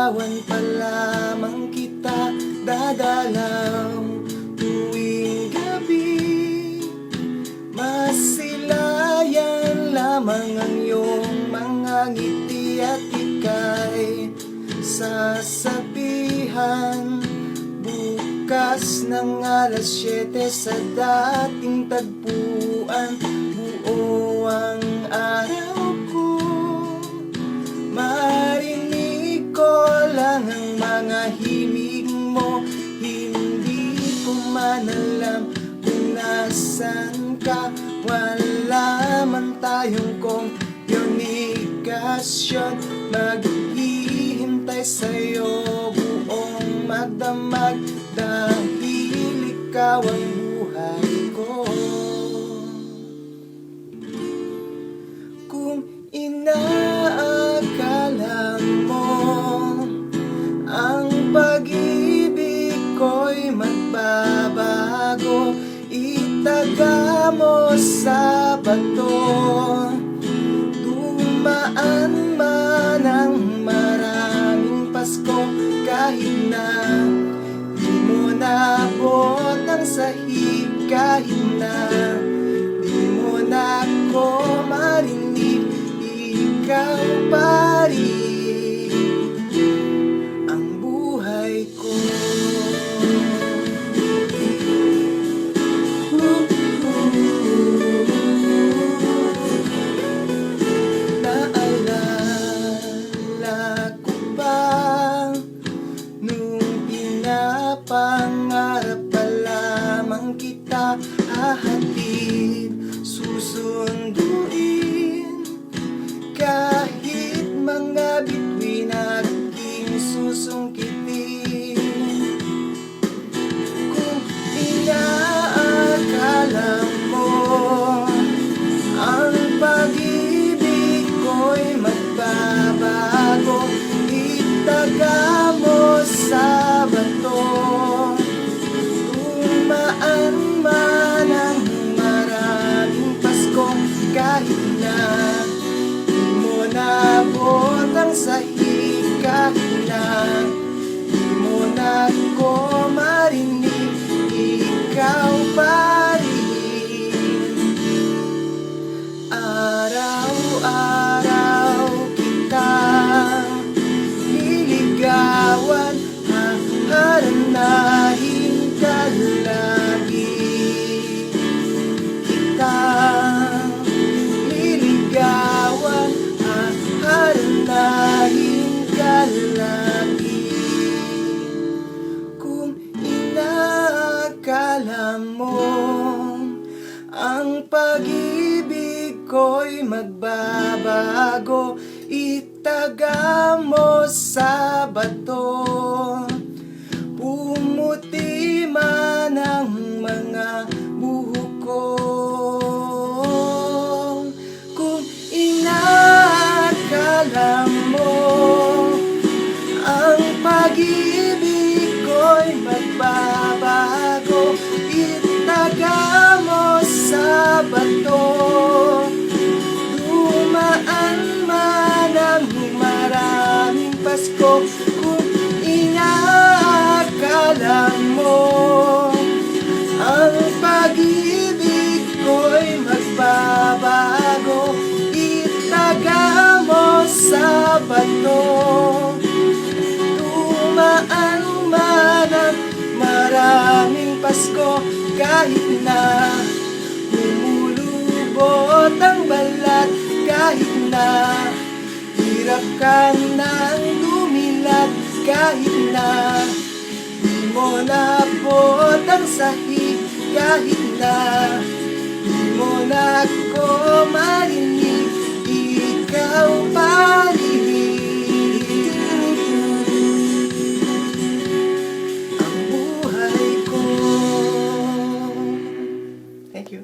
Nililigawan pa lamang kita dadalaw tuwing gabi. Masilayan lamang ang iyong mga ngiti at ika'y sasabihan bukas ng alas 7 sa dating tagpuan. Buo ang araw ko, marinig ko lang ang mga himig mo. Hindi ko man alam kung nasan ka. Wala man tayong komunikasyon, maghihintay sa'yo buong magdamag dahil ikaw ang buhay ko. Kung inaakala mo ang pag-ibig ko'y magbabago, itaga mo sa bato. Dumaan man ang maraming Pasko, kahit na di mo naabot ang sahig, kahit na di mo na ako marinig, ikaw pa rin ang buhay ko. Naalala ko pa nung pinapangarap pa lamang kita hahatid, susunduin kahit mga bituin aking susungkitin. Kung inaakala mo ang pag-ibig ko'y magbabago, itaga mo sa bato. Dumaan man ang maraming Pasko, kahit na di mo naabot ang sahig, kahit na di mo na ako marinig, ikaw pa rin. Araw-araw kitang niligawan, haharanahin ka lagi. Kitang niligawan, haharanahin ka lagi. Kung inaakala mo ang pag-ibig ko'y magbabago, itaga mo sa bato. Pumuti man ang mga buhok ko. Kung inaakala mo ang pag-ibig ko'y magbabago, itaga mo sa bato. Dumaan man ang maraming Pasko, kung inaakala mo ang pag-ibig ko'y magbabago, itaga mo sa bato. Dumaan man ang maraming Pasko, kahit na lumulubot ang balat, kahit na hirap ka nang lumilat, kahit na di mo naabot ang sahig, kahit na di mo na ako marinig, ikaw pa rin ang buhay ko. Thank you.